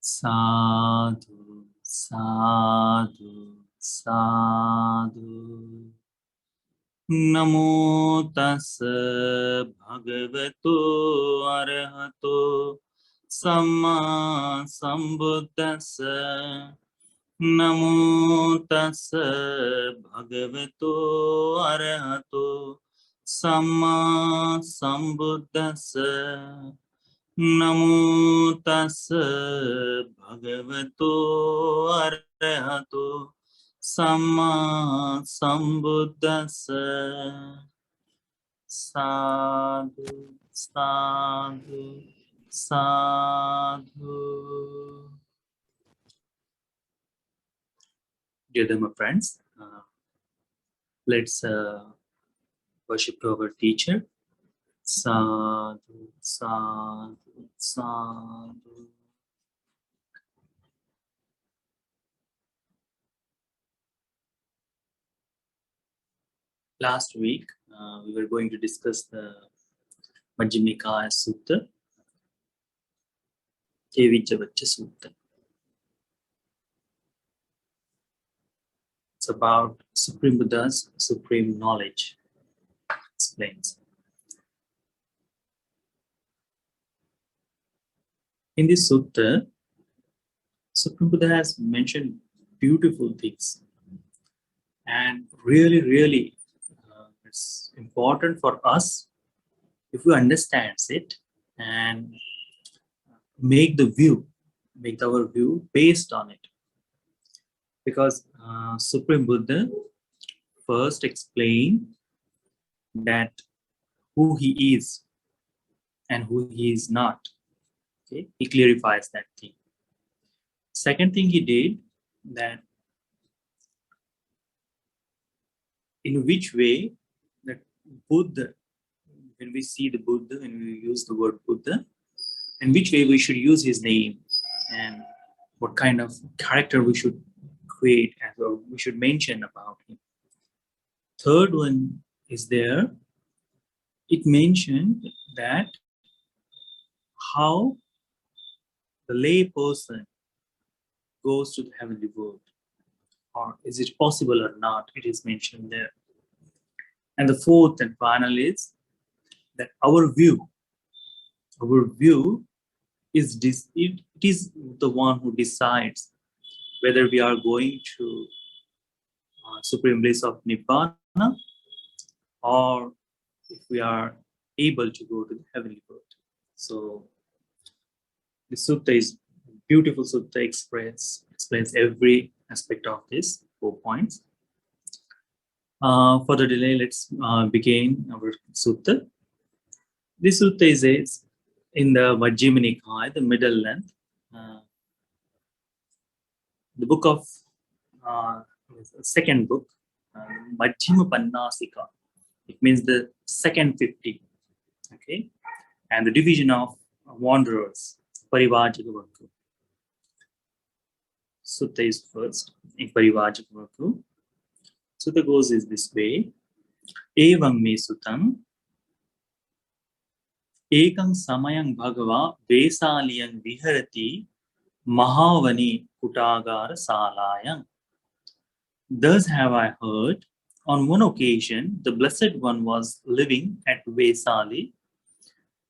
Sadhu, sadhu, sadhu. Namo tassa bhagavato arahato samma sambuddhassa. Namo tassa bhagavato arahato samma sambuddhassa. Namo tassa bhagavato arahato samma sambuddhassa. Sadhu, sadhu, sadhu. Dear Dhamma friends, let's worship our teacher. Sadhu, sadhu, sadhu. Last week, we were going to discuss the Tevijjavacchagottasutta, Tevijjavacchagottasutta. It's about Supreme Buddha's supreme knowledge. Explains. In this sutta, Supreme Buddha has mentioned beautiful things, and really, it's important for us if we understand it and make our view based on it. Because Supreme Buddha first explained that who he is and who he is not. Okay, he clarifies that thing. Second thing he did, that in which way that Buddha, when we see the Buddha, when we use the word Buddha, in which way we should use his name, and what kind of character we should create or we should mention about him. Third one is there. It mentioned that how the lay person goes to the heavenly world, or is it possible or not, it is mentioned there. And the fourth and final is that our view is it is the one who decides whether we are going to supreme bliss of Nibbana, or if we are able to go to the heavenly world. So the sutta is beautiful. Sutta explains every aspect of this 4 points. For the delay, let's begin our sutta. This sutta is in the Majjhima Nikaya, the middle length. The book of second book, Majjhima Pannasika. It means the second 50. Okay, and the division of wanderers, Tevijjavacchagottasutta. Sutta is first in Tevijjavacchagottasutta. Sutta goes is this way: Evam me sutam ekam samayam bhagava vesaliyam viharati mahavani kutagara salayam. Thus have I heard, on one occasion the Blessed One was living at Vesali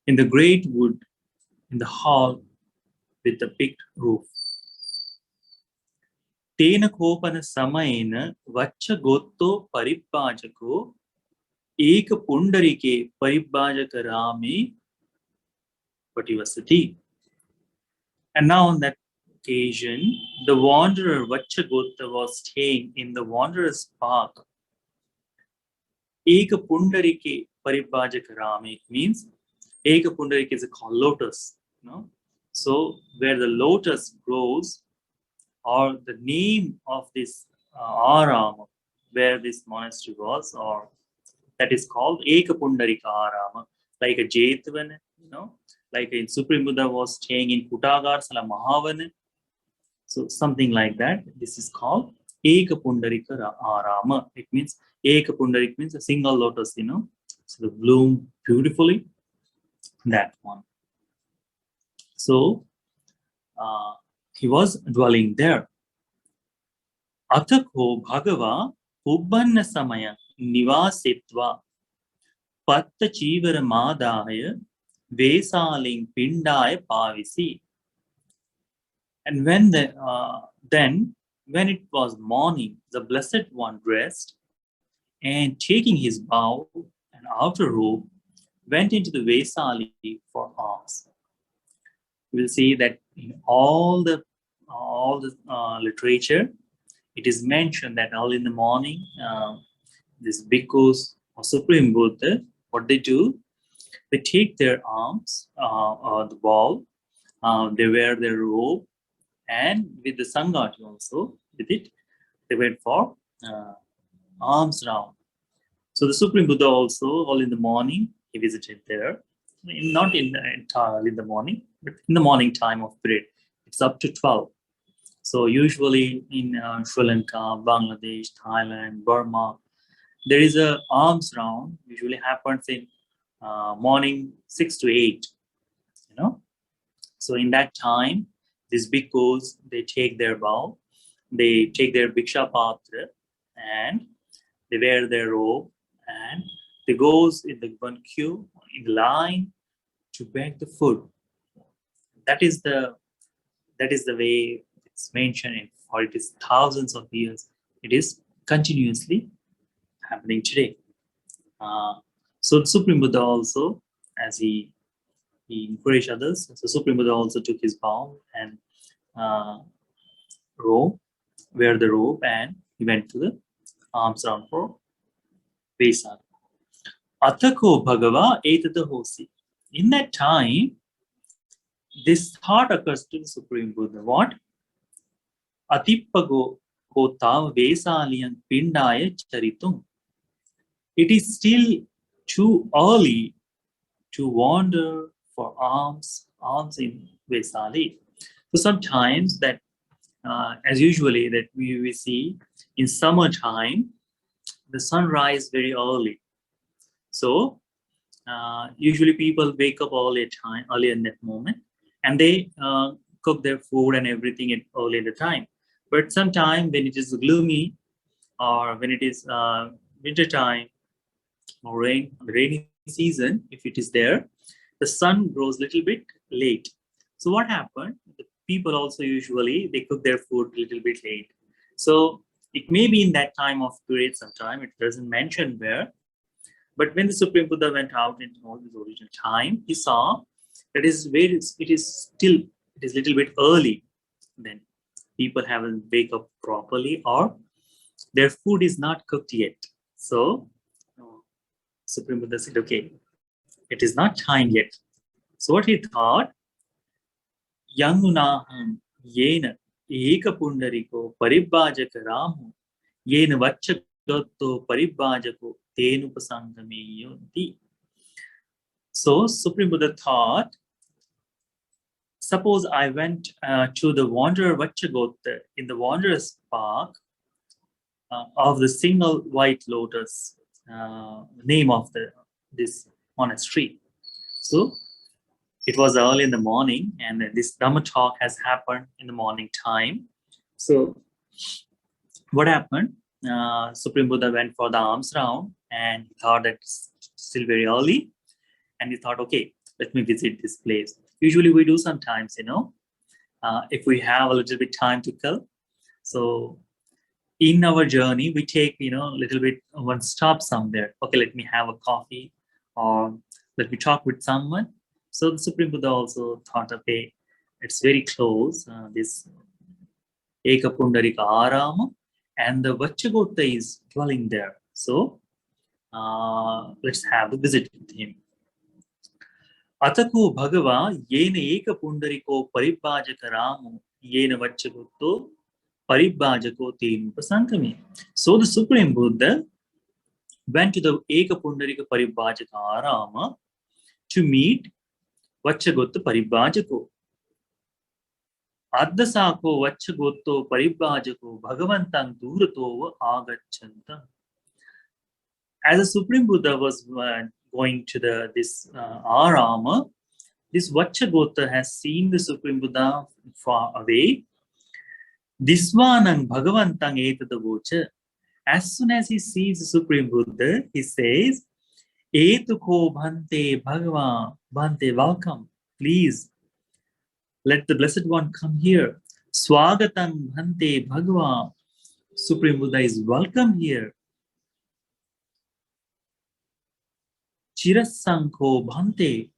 in the great wood in the hall with the big roof. Tena kopana samayena vachchagotto paribhajako eka pundarike paribhajaka rame pativasati. And now on that occasion, the wanderer Vachchagotta was staying in the wanderer's park. Eka pundarike paribhajaka rame, it means Eka pundarike is called lotus. So where the lotus grows, or the name of this Arama, where this monastery was, or that is called Eka Pundarika Arama, like a Jetvan, like in Supreme Buddha was staying in Kutagarsala Mahavana. So something like that. This is called Eka Pundarika Arama. It means Eka Pundarik means a single lotus, so the bloom beautifully. That one. So he was dwelling there. Athako Bhagava Ubbanna Samaya Nivasitva Patta Chivara Madaya Vesaling Pindaya Pavisi. And then when it was morning, the Blessed One dressed and taking his bow and outer robe, went into the Vesali for alms. You will see that in all the literature, it is mentioned that early in the morning, these bhikkhus or Supreme Buddha, what they do, they take their arms, the ball, they wear their robe, and with the sangati also, with it, they went for arms round. So the Supreme Buddha also, all in the morning, he visited there. Not entirely in the morning, but in the morning time of period. It's up to 12. So usually in Sri Lanka, Bangladesh, Thailand, Burma, there is a arms round. Usually happens in morning 6 to 8. You know. So in that time, these bhikkhus, they take their bow, they take their bhiksha patra, and they wear their robe, and they goes in the one queue, in the line, to beg the food. That is the way it's mentioned in, or it is thousands of years. It is continuously happening today. So the Supreme Buddha also, as he encouraged others, so Supreme Buddha also took his bow and wear the robe, and he went to the arms round for Vesak. Athako Bhagava etata hosi. In that time, this thought occurs to the Supreme Buddha. What? Atippago kotav vesaliyan pindaya charitum. It is still too early to wander for alms in Vesali. So sometimes that, as usually that we see in summertime, the sun rises very early. So usually people wake up early in that moment, and they cook their food and everything early in the time. But sometime when it is gloomy, or when it is winter time or rainy season, if it is there, the sun grows a little bit late. So what happened? The people also usually they cook their food a little bit late. So it may be in that time of period sometime. It doesn't mention where. But when the Supreme Buddha went out in all his original time, he saw that it is a little bit early. Then people haven't wake up properly, or their food is not cooked yet. So Supreme Buddha said, okay, it is not time yet. So what he thought, Yangunaham yena eka pundariko paribhajaka ramu yena vachagotto paribhajako tenupasangame. So Supreme Buddha thought, suppose I went to the wanderer Vachchagotta in the wanderer's park of the single white lotus, name of this monastery. So it was early in the morning, and this Dhamma talk has happened in the morning time. So what happened? Supreme Buddha went for the alms round, and he thought that it's still very early, and he thought, okay, let me visit this place. Usually we do sometimes, if we have a little bit time to kill. So in our journey, we take, a little bit one stop somewhere. Okay, let me have a coffee, or let me talk with someone. So the Supreme Buddha also thought, okay, it's very close, this Eka Pundarika Arama, and the Vachchagotta is dwelling there. So let's have a visit with him. Atako Bhagava yena Eka Pundariko Paribhajaka Ramu yena Vachchagotto Paribhajako Tenupasankame. So the Supreme Buddha went to the Eka Pundarika Paribhajaka Arama to meet Vachchagotta Paribhajako. Addasako Vachchagotto Paribhajako Bhagavantang Duratova Agachantam. As the Supreme Buddha was going to this Arama, This Vacchagotta has seen the Supreme Buddha far away. Disvanang Bhagavantang etadavocha. As soon as he sees the Supreme Buddha, he says, Etuko Bhante Bhagavan, Bhante, welcome. Please, let the Blessed One come here. Swagatam Bhante Bhagavan. Supreme Buddha is welcome here. Chirasanko Bhante.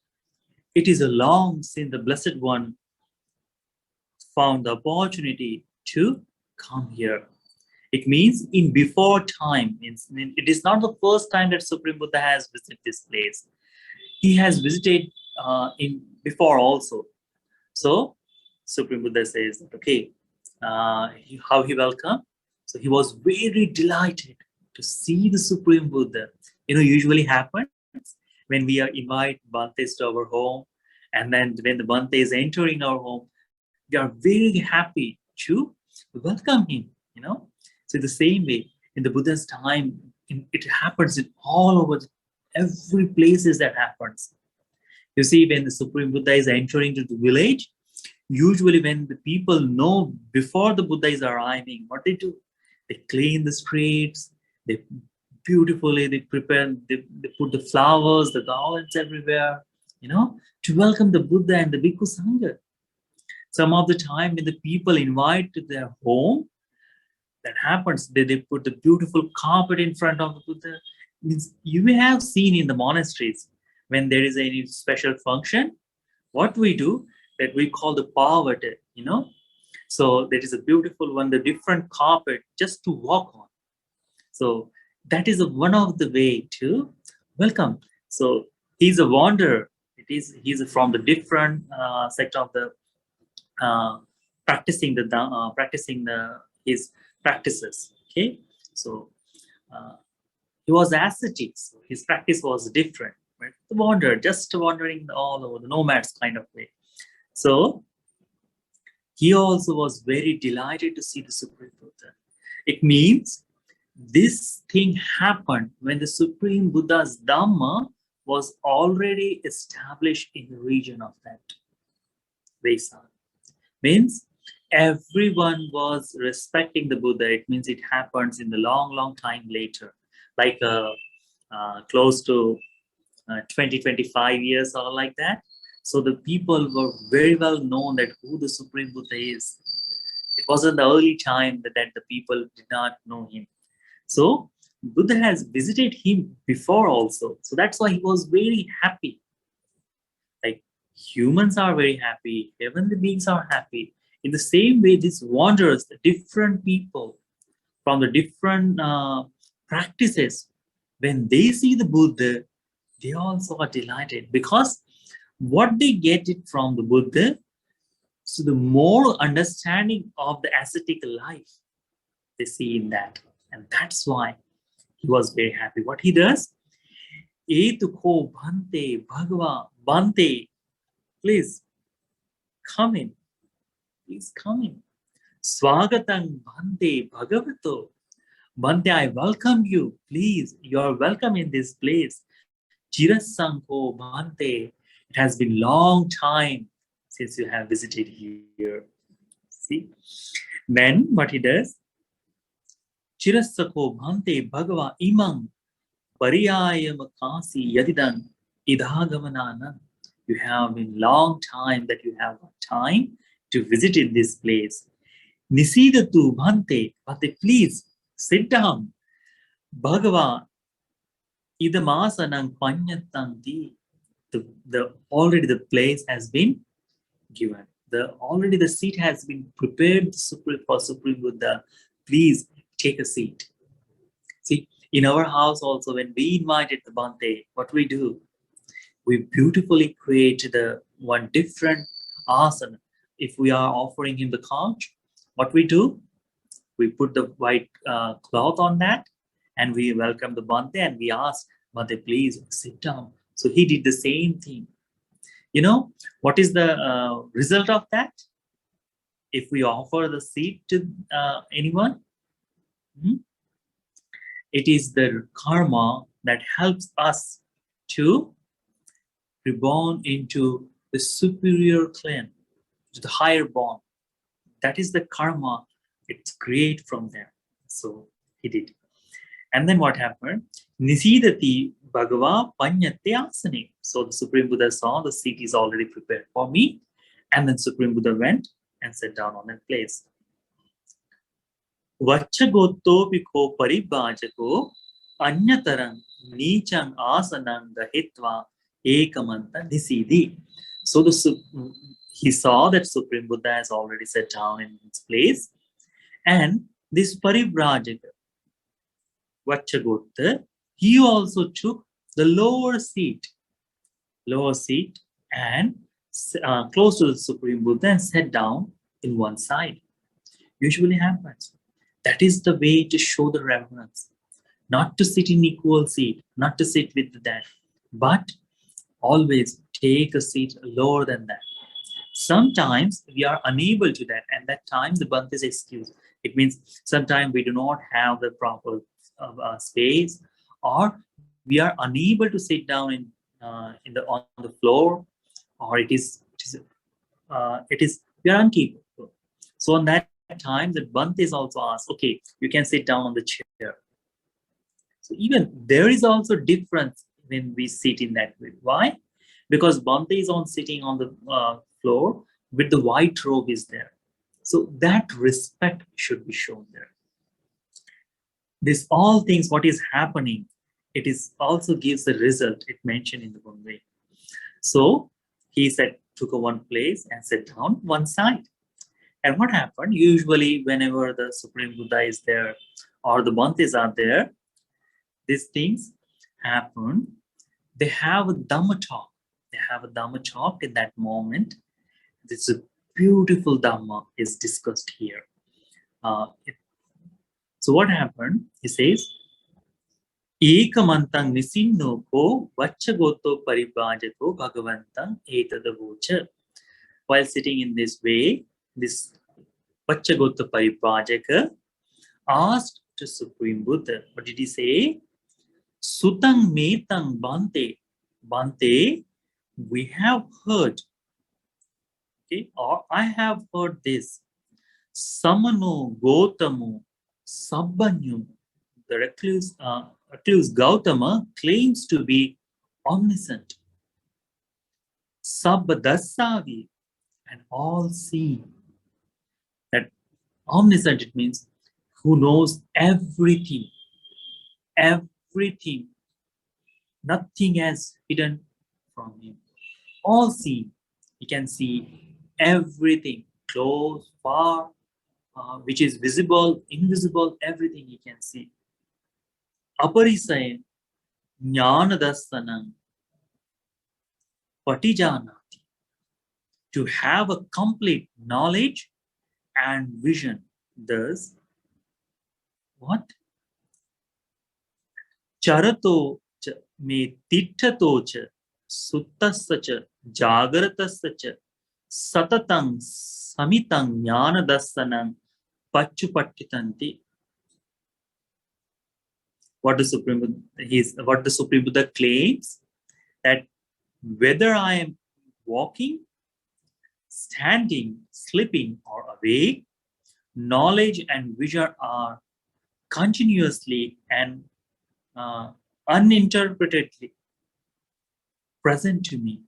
It is a long since the Blessed One found the opportunity to come here. It means in before time. It is not the first time that Supreme Buddha has visited this place. He has visited in before also. So Supreme Buddha says, okay, how he welcomed. So he was very delighted to see the Supreme Buddha. Usually happens when we are invite Bhantes to our home, and then when the Bhante is entering our home, we are very happy to welcome him. So the same way in the Buddha's time, it happens in all over every places that happens. You see, when the Supreme Buddha is entering to the village, usually when the people know before the Buddha is arriving, what they do, they clean the streets, they beautifully, they prepare, they put the flowers, the garlands everywhere, to welcome the Buddha and the Bhikkhu Sangha. Some of the time when the people invite to their home, that happens, they put the beautiful carpet in front of the Buddha. Means you may have seen in the monasteries, when there is any special function, what we do, that we call the pavata, So there is a beautiful one, the different carpet just to walk on. So that is one of the way to welcome. So he's a wanderer. He's from the different sect of the practicing his practices. Okay, so he was ascetic. So his practice was different. Right? The wanderer, just wandering all over the nomads kind of way. So he also was very delighted to see the Supreme Buddha. It means this thing happened when the Supreme Buddha's Dhamma was already established in the region of that Vesa. Means everyone was respecting the Buddha. It means it happens in the long time later, like close to 20-25 years or like that. So the people were very well known that who the Supreme Buddha is. It wasn't the early time that the people did not know him. So Buddha has visited him before also. So that's why he was very happy. Like humans are very happy, heavenly beings are happy. In the same way, these wanderers, the different people from the different practices, when they see the Buddha, they also are delighted because what they get it from the Buddha, so the more understanding of the ascetic life they see in that. And that's why he was very happy. What he does, Etuko Bhante Bhagava Bhante, please come in. Please come in. Swagatang Bhante Bhagavato. Bhante, I welcome you. Please, you are welcome in this place. Chirasanko Bhante. It has been long time since you have visited here. See? Then what he does? Chirasako Bhante Bhagava Imam Pariyayam Kasi Yadidan Idhagamanana. You have been long time that you have time to visit in this place. Nisidatu Bhante. Bhante, please sit down. Bhagava Idamasanang Panyatanti. Already the place has been given. Already the seat has been prepared for Supreme Buddha. Please take a seat. See, in our house also, when we invited the Bhante, what we do? We beautifully create the one different asana. If we are offering him the couch, what we do? We put the white cloth on that and we welcome the Bhante and we ask, Bhante, please sit down. So he did the same thing. What is the result of that? If we offer the seat to anyone, it is the karma that helps us to reborn into the superior clan, to the higher born. That is the karma. It's great from them. So he did. And then what happened? Nisidati Bhagava Panyate Asane. So the Supreme Buddha saw the seat is already prepared for me. And then Supreme Buddha went and sat down on that place. Vachagottopi ko paribhajako anyatarang nichang asanang dahitva ekamanta nisidi. So he saw that Supreme Buddha has already sat down in his place. And this paribhajaka, Vachhagotta, he also took the lower seat and close to the Supreme Buddha and sat down in one side. Usually happens. That is the way to show the reverence. Not to sit in equal seat, not to sit with that, but always take a seat lower than that. Sometimes we are unable to that, and that time the Bhante is excused. It means sometimes we do not have the proper space, or we are unable to sit down on the floor, or we are incapable. So on that time, the Bhante is also asked, okay, you can sit down on the chair. So even there is also difference when we sit in that way. Why? Because Bhante is sitting on the floor with the white robe is there. So that respect should be shown there. This all things, what is happening, it is also gives the result it mentioned in the one way. So he said, took a one place and sat down one side. And what happened? Usually whenever the Supreme Buddha is there or the Bhantes are there, these things happen. They have a Dhamma talk. They have a Dhamma talk in that moment. This is a beautiful Dhamma is discussed here. So what happened? He says, Ekamantang nisinno ko vachagotto paribhajato bhagavantang etadavocha. While sitting in this way, this Vachagotto paribhajaka asked to Supreme Buddha, what did he say? Sutang metang Bhante. Bhante, we have heard, okay, or I have heard this. Samano Gautamo Sabbanyu, the recluse Gautama claims to be omniscient. Sabbadasavi, and all seeing. That omniscient, it means who knows everything. Everything. Nothing is hidden from him. All seeing. He can see everything, close, far, which is visible, invisible, everything he can see. Aparisaya jnanadasanam patijanati. To have a complete knowledge and vision. Thus, what? Charato me titthato cha suttasya cha jagaratasya cha satatang samitang jnanadasanam pachupattitanti. What the Supreme Buddha claims, that whether I am walking, standing, sleeping, or awake, knowledge and vision are continuously and uninterpretedly present to me.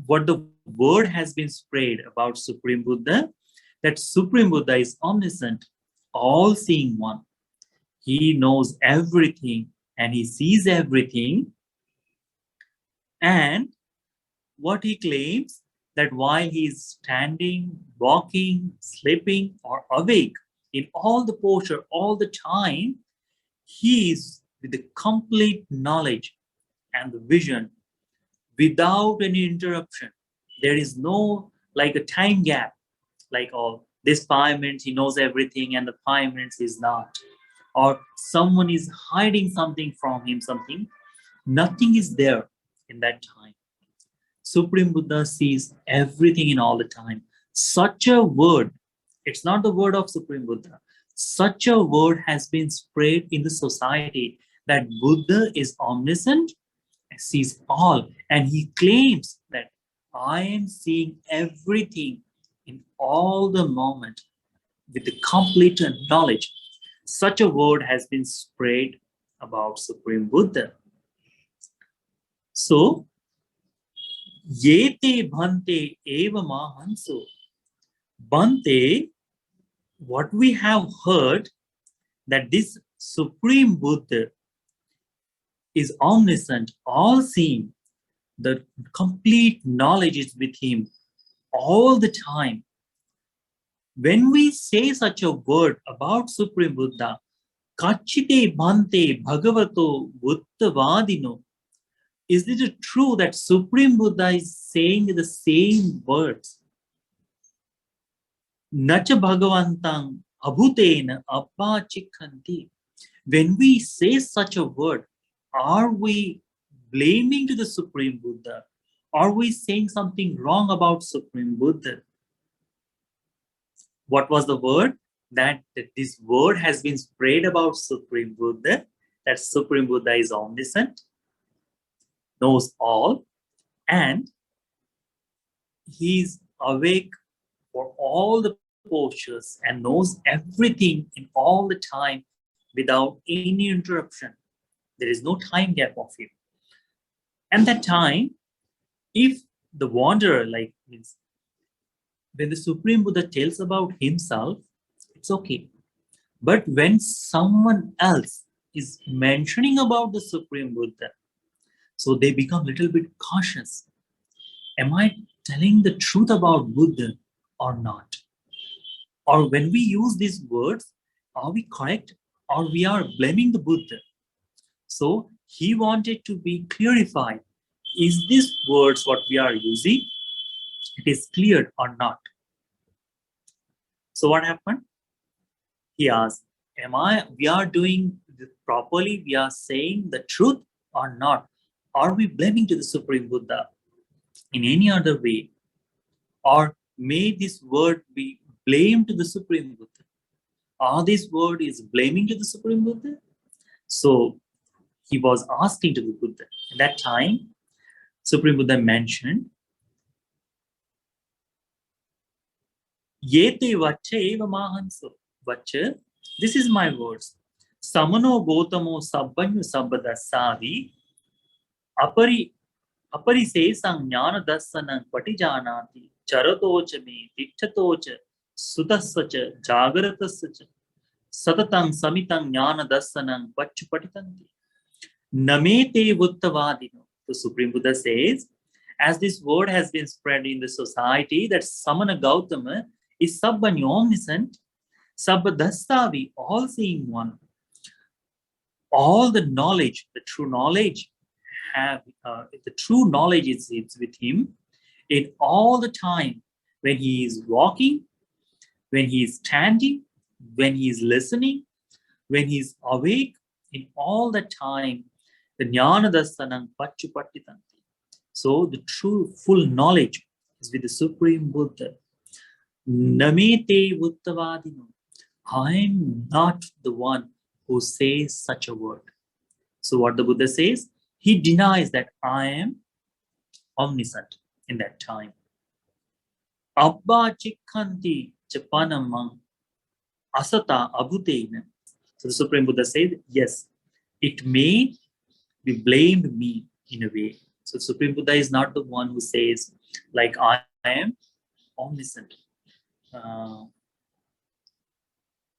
What the word has been spread about Supreme Buddha, that Supreme Buddha is omniscient, all-seeing one. He knows everything and he sees everything. And what he claims, that while he is standing, walking, sleeping, or awake, in all the posture, all the time, he is with the complete knowledge and the vision without any interruption. There is no like a time gap, like, oh, this 5 minutes he knows everything and the 5 minutes is not. Or someone is hiding something from him, something. Nothing is there in that time. Supreme Buddha sees everything in all the time. Such a word, it's not the word of Supreme Buddha. Such a word has been spread in the society that Buddha is omniscient, sees all, and he claims that I am seeing everything in all the moment with the complete knowledge. Such a word has been spread about Supreme Buddha. So, yete bhante eva mahanso. Bhante, what we have heard that this Supreme Buddha is omniscient, all-seeing. The complete knowledge is with him all the time. When we say such a word about Supreme Buddha, Kachite Bhante Bhagavato Buddhavadino, is it true that Supreme Buddha is saying the same words? Nacha Bhagavantang Abhutena Abba Chikhanti. When we say such a word, are we blaming to the Supreme Buddha? Are we saying something wrong about Supreme Buddha? What was the word? That this word has been spread about Supreme Buddha, that Supreme Buddha is omniscient, knows all, and he is awake for all the postures and knows everything in all the time without any interruption. There is no time gap of him. And that time, if the wanderer, like means when the Supreme Buddha tells about himself, it's okay. But when someone else is mentioning about the Supreme Buddha, so they become a little bit cautious. Am I telling the truth about Buddha or not? Or when we use these words, are we correct or we are blaming the Buddha? So he wanted to be clarified. Is these words what we are using? It is cleared or not? So what happened? He asked, we are doing it properly? We are saying the truth or not? Are we blaming to the Supreme Buddha in any other way? Or may this word be blamed to the Supreme Buddha? Or this word is blaming to the Supreme Buddha? So he was asking to the Buddha. At that time, Supreme Buddha mentioned, Yete vacha eva mahanso. Vacha, this is my words. Samano Gotamo Sabbanyu Sabbada Savi Aparisesang Jnana Dasanang Patijanati Charatocha me Tichatocha Sutasacha Jagaratasacha Satatang Samitang Jnana Dasanang Pachupatitanti Namete Vuttavadino. The Supreme Buddha says, as this word has been spread in the society that Samana Gautama is Sabbani omniscient, Sabbadastavi, all-seeing one. All the knowledge, the true knowledge, the true knowledge is with him in all the time. When he is walking, when he is standing, when he is listening, when he is awake, in all the time, the jnana dasanam pachupatitanti. So the true full knowledge is with the Supreme Buddha. Namete Vuttavadino. I am not the one who says such a word. So what the Buddha says, he denies that I am omniscient in that time. Abba chikhanti chapanamang asata abhutena. So the Supreme Buddha said, yes, it may be blamed me in a way. So Supreme Buddha is not the one who says, like, I am omniscient.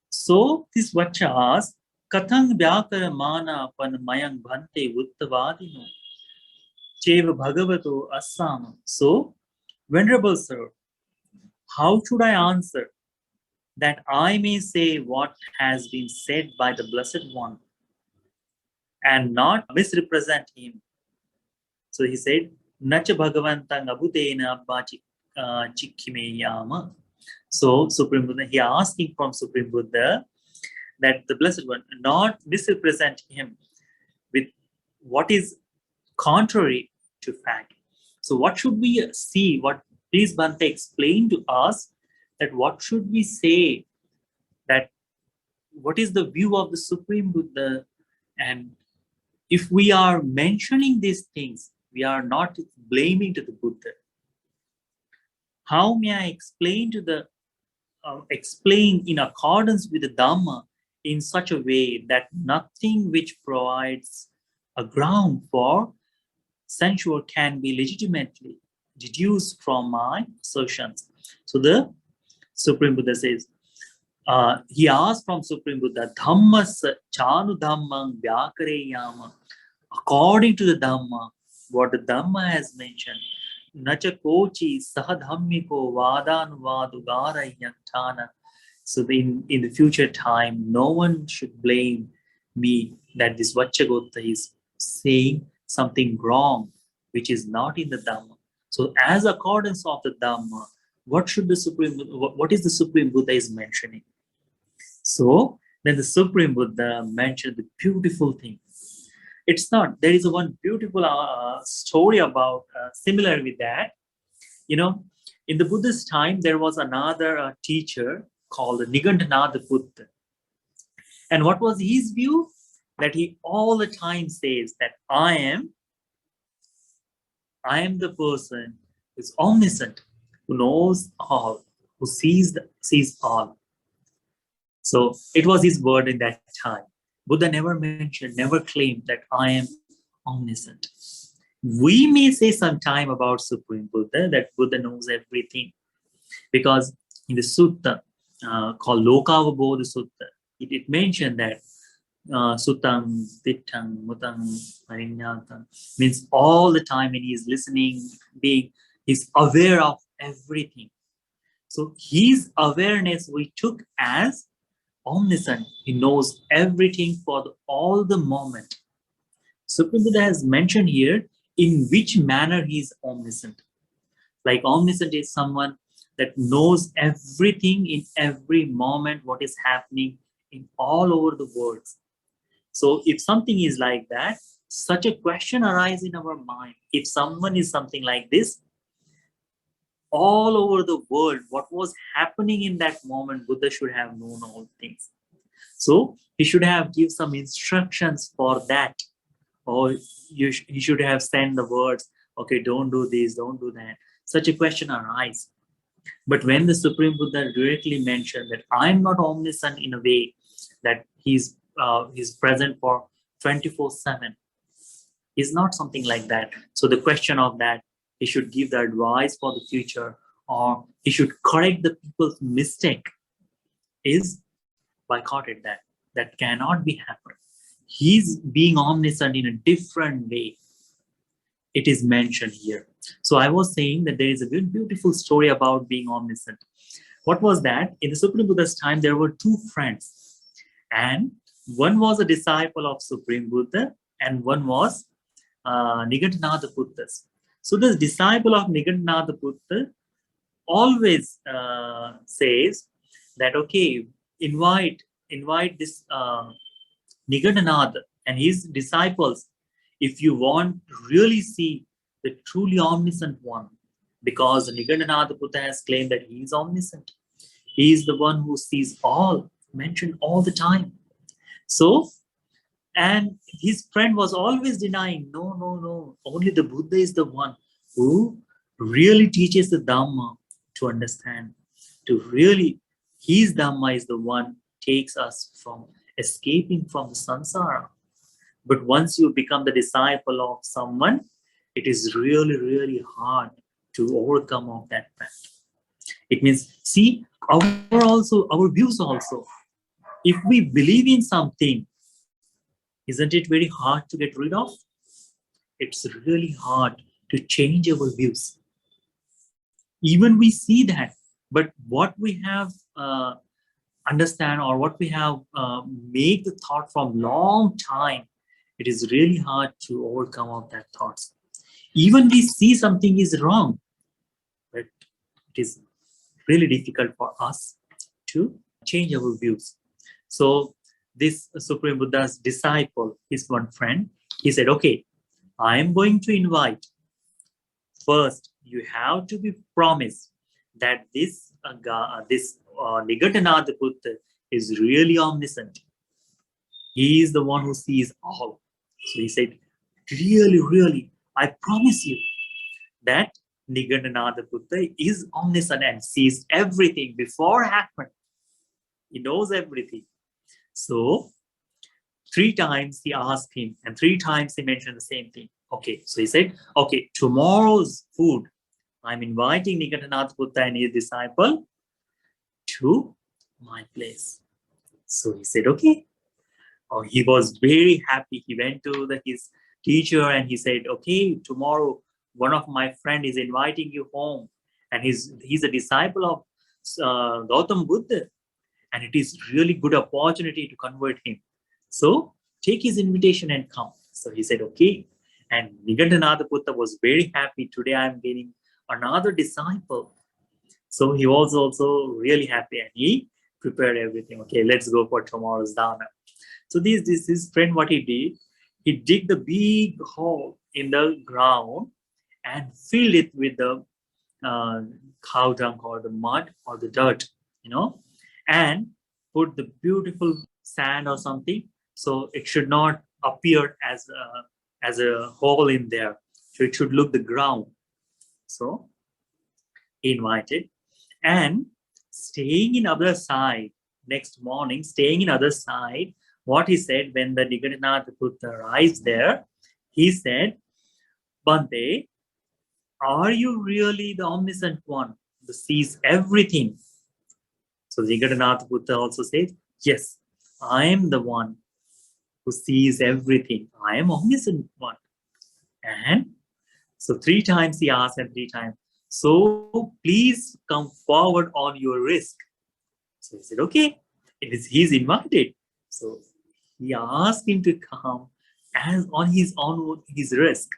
So this Vacha asks, Kathang Vyakara Mana Pan Mayang Bhante Uttavadino Cheva Bhagavato Assam. So, Venerable Sir, how should I answer that I may say what has been said by the Blessed One and not misrepresent him? So he said, Nacha Bhagavantang Abhutena Chikkime Yama. So Supreme Buddha, he asking from Supreme Buddha that the Blessed One not misrepresent him with what is contrary to fact. So what should we see? Please Bhante explain to us that what should we say, that what is the view of the Supreme Buddha, and if we are mentioning these things, we are not blaming to the Buddha. How may I explain explain in accordance with the Dhamma in such a way that nothing which provides a ground for sensual can be legitimately deduced from my assertions. So the Supreme Buddha says, he asked from Supreme Buddha, Dhammas chanu dhammang vyakareyama. According to the Dhamma, what the Dhamma has mentioned, nacha kochi sahadhammiko vadanuvadugarayanthana. So in the future time, no one should blame me that this Vacchagotta is saying something wrong, which is not in the Dhamma. So as accordance of the Dhamma, what is the Supreme Buddha is mentioning? So then the Supreme Buddha mentioned the beautiful thing. It's not, there is one beautiful story about similar with that. You know, in the Buddha's time, there was another teacher called Niganthanatha Buddha. And what was his view? That he all the time says that I am the person who is omniscient, who knows all, who sees all. So it was his word in that time. Buddha never mentioned, never claimed that I am omniscient. We may say sometime about Supreme Buddha that Buddha knows everything, because in the sutta called Lokavabodha Sutta, it mentioned that sutang, tittang, mutang, parinyatang, means all the time when he is listening, he's aware of everything. So his awareness we took as omniscient. He knows everything for all the moment. Supreme Buddha has mentioned here in which manner he is omniscient. Like omniscient is someone that knows everything in every moment, what is happening in all over the world. So if something is like that, such a question arises in our mind. If someone is something like this, all over the world, what was happening in that moment, Buddha should have known all things. So he should have given some instructions for that. Or he should have sent the words, okay, don't do this, don't do that. Such a question arises. But when the Supreme Buddha directly mentioned that I'm not omniscient in a way that he's present for 24/7, is not something like that. So the question of that, he should give the advice for the future, or he should correct the people's mistake, is boycotted that cannot be happened. He's being omniscient in a different way. It is mentioned here. So I was saying that there is a beautiful story about being omniscient. What was that? In the Supreme Buddha's time, there were two friends, and one was a disciple of Supreme Buddha, and one was Niganthanatha Buddha. So this disciple of Niganthanatha Buddha always says that, okay, invite this Niganthanatha and his disciples if you want to really see the truly omniscient one, because Niganthanatha Buddha has claimed that he is omniscient. He is the one who sees all, mentioned all the time. So, and his friend was always denying, no, only the Buddha is the one who really teaches the Dhamma to understand, to really, his Dhamma is the one takes us from escaping from the samsara. But once you become the disciple of someone, it is really, really hard to overcome of that fact. It means, see, our views also. If we believe in something, isn't it very hard to get rid of? It's really hard to change our views. Even we see that, but what we have understand, or what we have made the thought from long time, it is really hard to overcome of that thoughts. Even we see something is wrong, but it is really difficult for us to change our views. So this Supreme Buddha's disciple, his one friend, he said, okay, I am going to invite. First, you have to be promised that this Niganthanatha Buddha is really omniscient. He is the one who sees all. So he said, really, I promise you that Nigandanatha Buddha is omniscient and sees everything before happened. He knows everything. So 3 times he asked him, and 3 times he mentioned the same thing. Okay, so he said, okay, tomorrow's food, I'm inviting Nigandanatha Buddha and his disciple to my place. So he said, okay. Oh, he was very happy. He went to his teacher and he said, okay, tomorrow one of my friend is inviting you home, and he's a disciple of Gautam Buddha, and it is really good opportunity to convert him. So take his invitation and come. So he said, okay. And Nigandanatha Buddha was very happy. Today I am getting another disciple. So he was also really happy, and he prepared everything. Okay, let's go for tomorrow's dana. So this friend, what he did, he dig the big hole in the ground and filled it with the cow dung or the mud or the dirt, and put the beautiful sand or something, so it should not appear as a hole in there. So it should look the ground. So he invited, and staying in other side, next morning, staying in other side, what he said when the Nigandanatha Buddha arrives there, he said, Bante, are you really the omniscient one who sees everything? So Nigandanatha Buddha also says, yes, I am the one who sees everything. I am omniscient one. And so 3 times he asked, and 3 times, so please come forward on your risk. So he said, okay, he's invited. So he asked him to come as on his risk.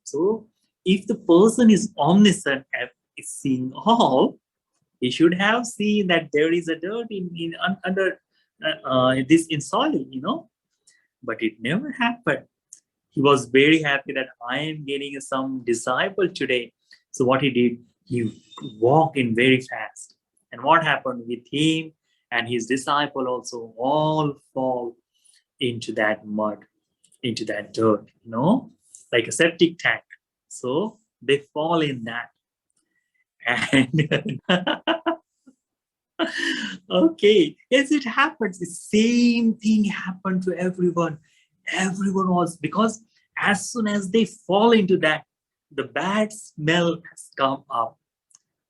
So if the person is omniscient and is seeing all, he should have seen that there is a dirt under this in soil, but it never happened. He was very happy that I am getting some disciple today. So what he did, he walked in very fast. And what happened with him and his disciple also all fall into that mud, into that dirt, like a septic tank. So they fall in that. And okay, yes, it happens. The same thing happened to everyone. Everyone was, because as soon as they fall into that, the bad smell has come up.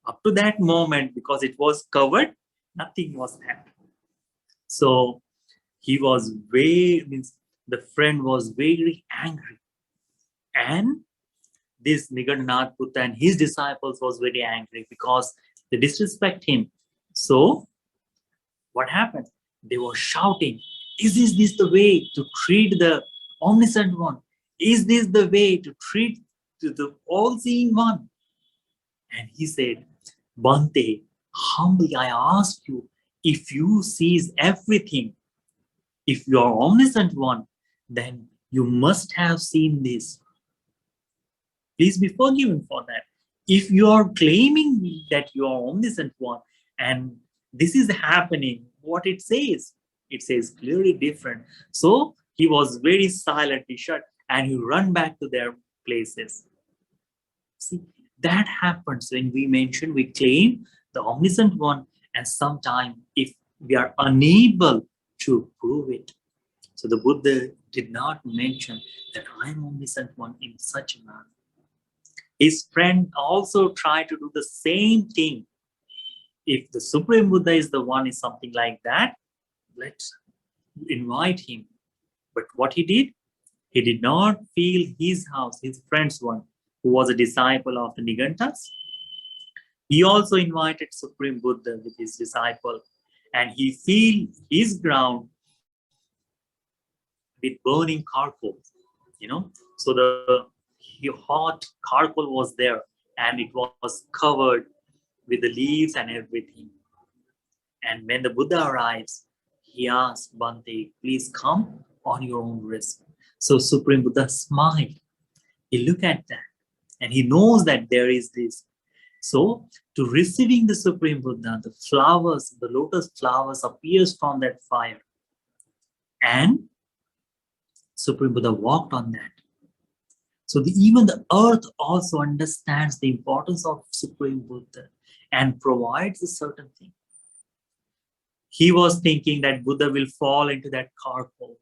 Up to that moment, because it was covered, nothing was there. So the friend was very angry. And this Nigandanatha Buddha and his disciples was very angry because they disrespect him. So what happened? They were shouting, is this the way to treat the omniscient one? Is this the way to treat the all-seeing one? And he said, Bante, humbly I ask you, if you sees everything, if you are omniscient one, then you must have seen this. Please be forgiven for that. If you are claiming that you are omniscient one and this is happening, what it says clearly different. So he was very silently shut and he ran back to their places. See, that happens when we claim the omniscient one, and sometimes if we are unable to prove it. So the Buddha did not mention that I am omniscient one in such a manner. His friend also tried to do the same thing. If the Supreme Buddha is the one, is something like that, let's invite him. But what he did not fill his house, his friend's one, who was a disciple of the Nigantas. He also invited Supreme Buddha with his disciple, and he filled his ground with burning charcoal, So the hot charcoal was there, and it was covered with the leaves and everything. And when the Buddha arrives, he asked Bante, please come on your own risk. So Supreme Buddha smiled. He looked at that and he knows that there is this. So to receiving the Supreme Buddha, the lotus flowers appears from that fire. And Supreme Buddha walked on that. So even the earth also understands the importance of Supreme Buddha and provides a certain thing. He was thinking that Buddha will fall into that charcoal,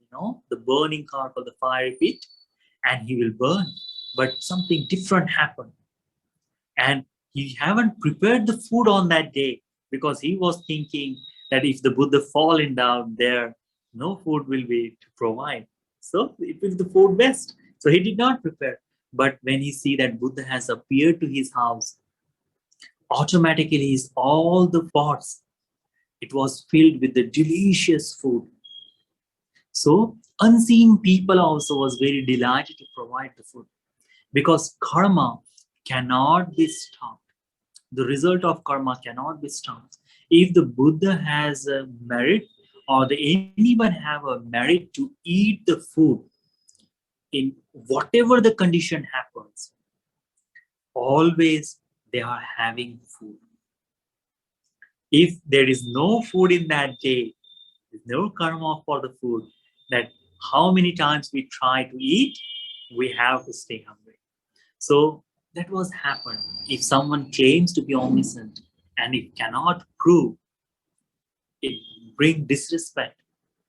the burning charcoal, the fiery pit, and he will burn. But something different happened. And he haven't prepared the food on that day because he was thinking that if the Buddha falling down there, no food will be to provide. So it will be the food best. So he did not prepare. But when he see that Buddha has appeared to his house, automatically all the pots, it was filled with the delicious food. So unseen people also was very delighted to provide the food because karma cannot be stopped. The result of karma cannot be stopped. If the Buddha has a merit or anyone have a merit to eat the food in whatever the condition happens, always they are having food. If there is no food in that day, there's no karma for the food, that how many times we try to eat, we have to stay hungry. So that was happened. If someone claims to be omniscient and it cannot prove, it bring disrespect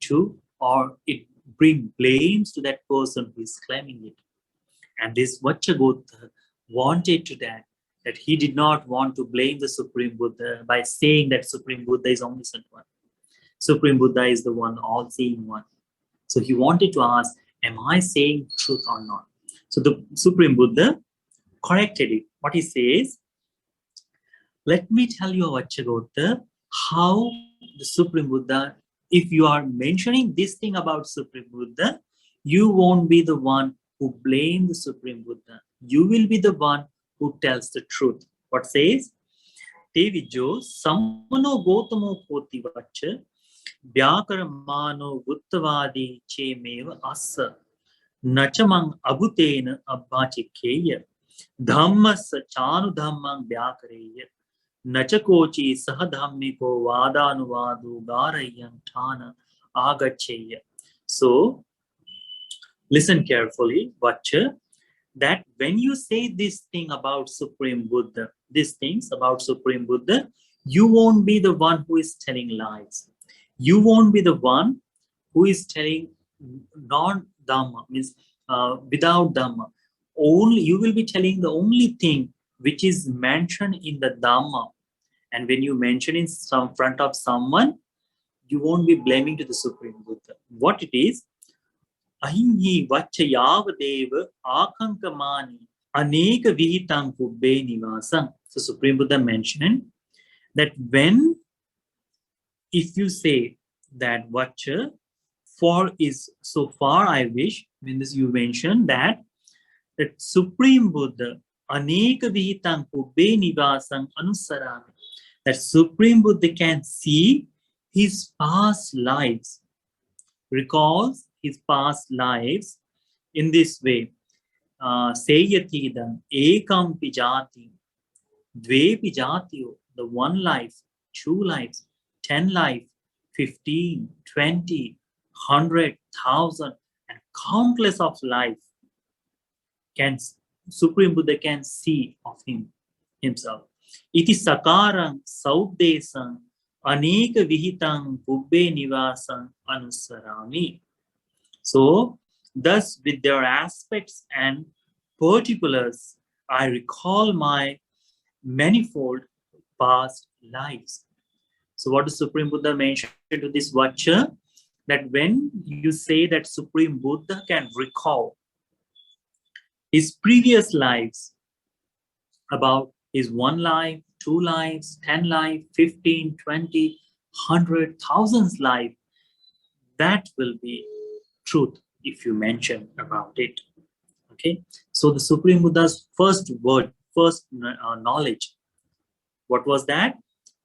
to, or it bring blames to that person who is claiming it. And this Vacchagotta wanted to that he did not want to blame the Supreme Buddha by saying that Supreme Buddha is omniscient one. Supreme Buddha is the one, all-seeing one. So he wanted to ask, am I saying truth or not? So the Supreme Buddha corrected it. What he says, let me tell you, Vacchagotta, how the Supreme Buddha, if you are mentioning this thing about Supreme Buddha, you won't be the one who blame the Supreme Buddha. You will be the one who tells the truth. What says? Tevijjo samano gotamo koti vaccha vyakaramano guttavadi che meva assa nachamang abhutena abbachikeya dhammas chanu dhammang vyakareya nachakochi sahadhammiko vadanuvadu garayam thana agacheya. So listen carefully, Vaccha, that when you say this thing about Supreme Buddha, these things about Supreme Buddha, you won't be the one who is telling lies. You won't be the one who is telling non-Dhamma, means without Dhamma. Only you will be telling the only thing which is mentioned in the Dhamma. And when you mention in some front of someone, you won't be blaming to the Supreme Buddha. What it is, Ahingi Vacchayavadeva Akankamani Aneka Vihitang Kubbe Nivasam. So Supreme Buddha mentioned that if you say that Vaccha, for is so far I wish, when this you mention that Supreme Buddha Aneka Vihitang Kubbe Nivasam Anusarami, that Supreme Buddha can see his past lives, recalls his past lives in this way. Seyatidam ekam pijati, dve pijatiyo, the one life, two lives, 10 life, 15, 20, 100, 1,000, and countless of life can Supreme Buddha can see of himself. Iti sakarang saudesang aneka vihitang kubbe nivasang anusarami. So, thus with their aspects and particulars, I recall my manifold past lives. So what does Supreme Buddha mention to this Vaccha? That when you say that Supreme Buddha can recall his previous lives about his one life, two lives, 10 life, 15, 20, 100, thousands life, that will be truth if you mention about it. Okay, so the Supreme Buddha's first word, first knowledge, what was that?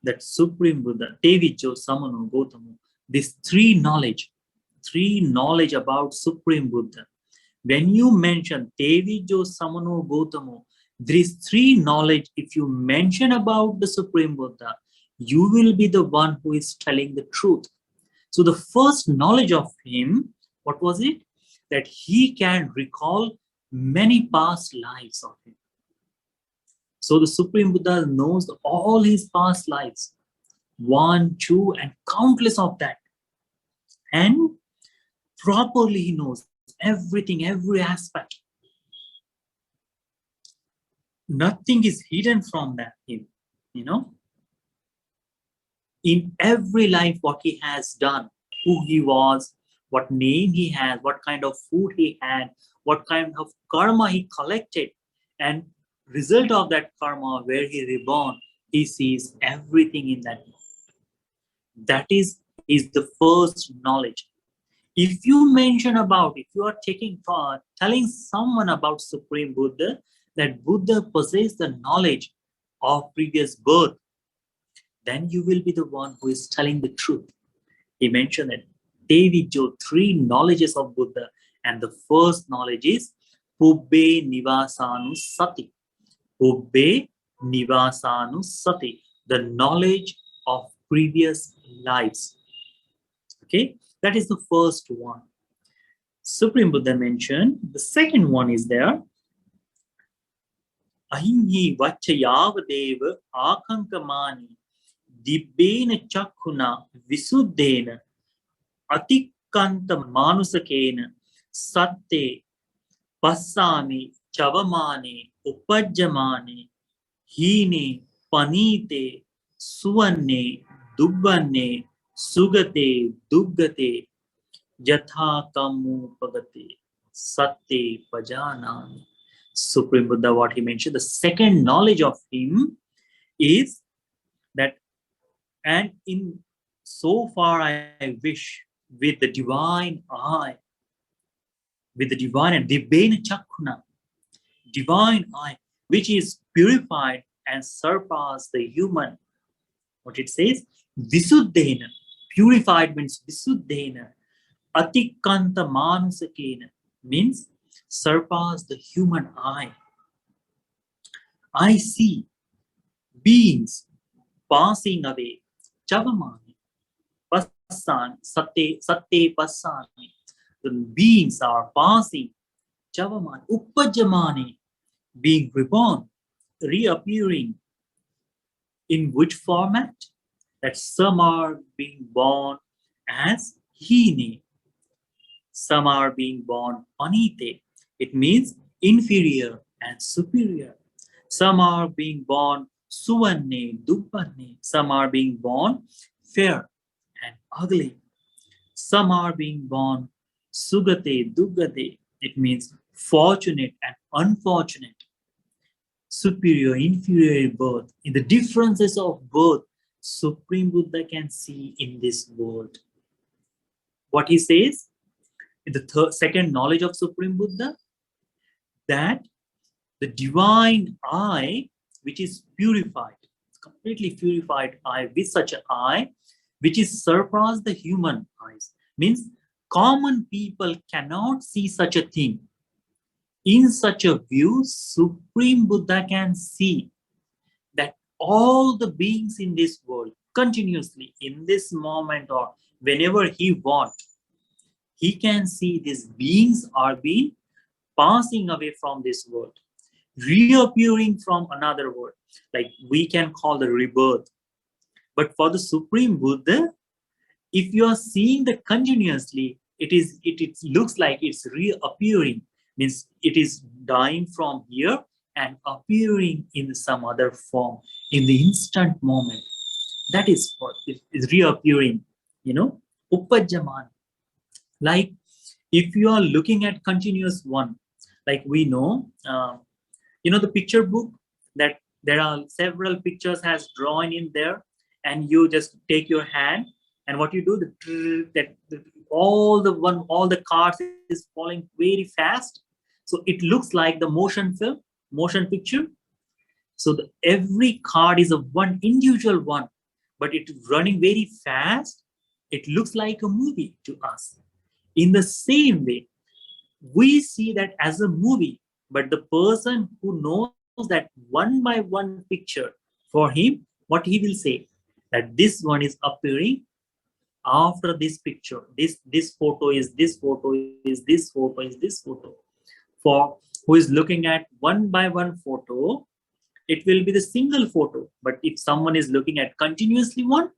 That Supreme Buddha, Tevijjo Samano Gotamo, this three knowledge about Supreme Buddha. When you mention Tevijjo Samano Gotamo, these three knowledge, if you mention about the Supreme Buddha, you will be the one who is telling the truth. So the first knowledge of him, what was it? That he can recall many past lives of him. So the Supreme Buddha knows all his past lives, 1, 2, and countless of that. And properly he knows everything, every aspect. Nothing is hidden from that him, you know. In every life, what he has done, who he was, what name he has, what kind of food he had, what kind of karma he collected, and result of that karma, where he reborn, he sees everything in that. That is the first knowledge. If you mention about, if you are telling someone about Supreme Buddha, that Buddha possesses the knowledge of previous birth, then you will be the one who is telling the truth. He mentioned that Tevijjavacchagottasutta, 3 knowledges of Buddha, and the first knowledge is Pubbe Nivasanusati. Pubbe Nivasanusati, the knowledge of previous lives. Okay, that is the first one. Supreme Buddha mentioned. The second one is there. Tevijjavacchagottasutta akankamani dibbena chakkuna visuddhena atikanta manusakena satte passami chavamane upajjamane hine panite suvanne dubbanne sugate duggate yatha kammu pagate satte pajanami. Supreme Buddha, what he mentioned, the second knowledge of him is that, and in so far I wish with the divine eye, with the divine and Dibbena Chakkuna, divine eye, which is purified and surpassed the human. What it says, Visuddhena, purified means Visuddhena, Atikanta Manusakena, means surpass the human eye. I see beings passing away. Chavamani, Passan, Satte Passani. The beings are passing. Chavamani, Upajamani, being reborn, reappearing. In which format? That some are being born as Hine, some are being born Panite. It means inferior and superior. Some are being born Suvanne, Dubbanne. Some are being born fair and ugly. Some are being born Sugate, Duggate. It means fortunate and unfortunate. Superior, inferior birth. In the differences of birth, Supreme Buddha can see in this world. What he says, in the second knowledge of Supreme Buddha, that the divine eye, which is purified, completely purified eye, with such an eye, which is surpassed the human eyes, means common people cannot see such a thing. In such a view, Supreme Buddha can see that all the beings in this world continuously, in this moment or whenever he wants, he can see these beings are being passing away from this world, reappearing from another world, like we can call the rebirth. But for the Supreme Buddha, if you are seeing the continuously, it looks like it's reappearing, means it is dying from here and appearing in some other form in the instant moment. That is what is reappearing, Upajjaman. Like if you are looking at continuous one, like we know, the picture book, that there are several pictures has drawn in there, and you just take your hand, and what you do, all the cards is falling very fast, so it looks like the motion picture. So every card is a one individual one, but it is running very fast. It looks like a movie to us. In the same way, we see that as a movie, but the person who knows that one by one picture, for him, what he will say, that this one is appearing after this picture, this photo is this photo is this photo is this photo. For who is looking at one by one photo, it will be the single photo. But if someone is looking at continuously one,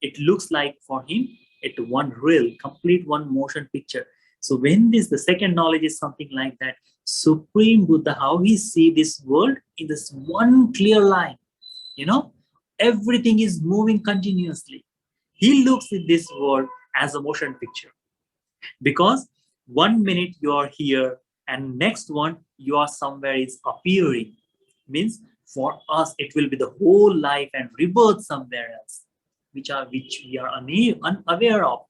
it looks like for him, it one real, complete one motion picture. So when this, the second knowledge is something like that, Supreme Buddha, how he see this world in this one clear line, you know, everything is moving continuously. He looks at this world as a motion picture, because 1 minute you are here and next one you are somewhere is appearing. Means for us it will be the whole life and rebirth somewhere else, which we are unaware of.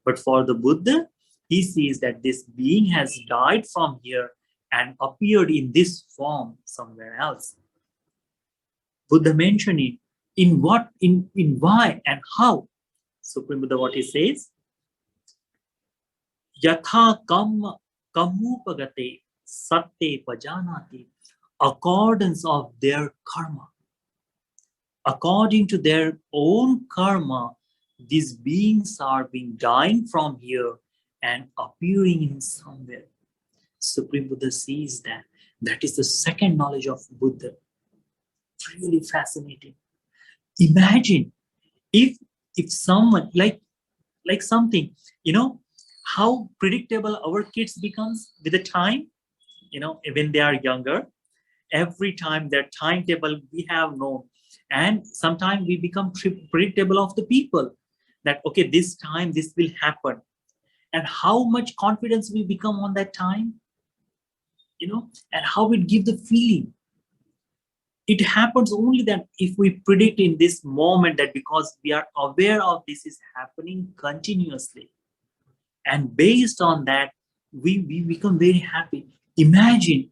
But for the Buddha, he sees that this being has died from here and appeared in this form somewhere else. Buddha mentioned it in what, in why and how. Supreme Buddha, what he says, Yatha kamupagate satte pajanati, accordance of their karma. According to their own karma, these beings are being dying from here and appearing in somewhere. Supreme Buddha sees that. That is the second knowledge of Buddha. Really fascinating. Imagine if someone like something, you know, how predictable our kids becomes with the time, you know, when they are younger. Every time their timetable we have known, and sometimes we become predictable of the people that okay, this time this will happen, and how much confidence we become on that time, you know, and how it give the feeling. It happens only that if we predict in this moment, that because we are aware of this is happening continuously, and based on that we become very happy. Imagine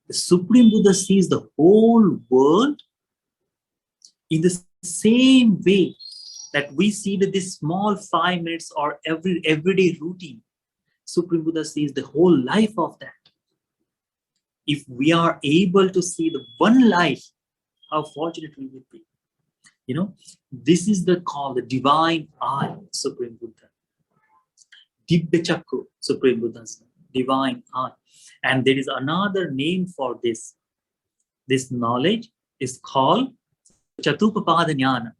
the Supreme Buddha sees the whole world in the same way that we see that this small 5 minutes or everyday routine. Supreme Buddha sees the whole life of that. If we are able to see the one life, how fortunate we would be. You know, this is the call, the divine eye, Supreme Buddha. Tevijjavacchagottasutta, Supreme Buddha's divine eye. And there is another name for this. This knowledge is called Chatuppapada Jnana.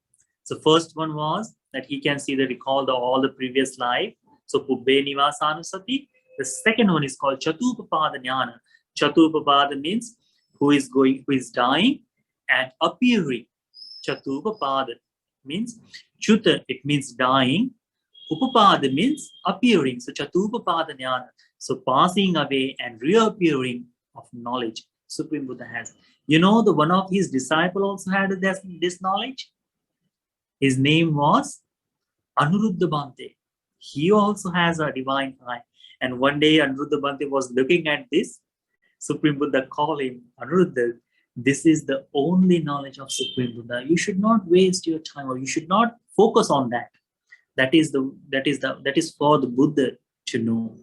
So first one was that he can see the recall all the previous life. So Pubbe Nivasanusati. The second one is called Chatuppapada Jnana. Chatuppapada means who is dying and appearing. Chatuppapada means Chuta, it means dying. Upapada means appearing. So Chatuppapada Jnana. So passing away and reappearing of knowledge. Supreme Buddha has. You know, the one of his disciples also had this knowledge. His name was Anuruddha Bhante. He also has a divine eye. And one day Anuruddha Bhante was looking at this. Supreme Buddha called him, Anuruddha, this is the only knowledge of Supreme Buddha. You should not waste your time, or you should not focus on that. That is for the Buddha to know.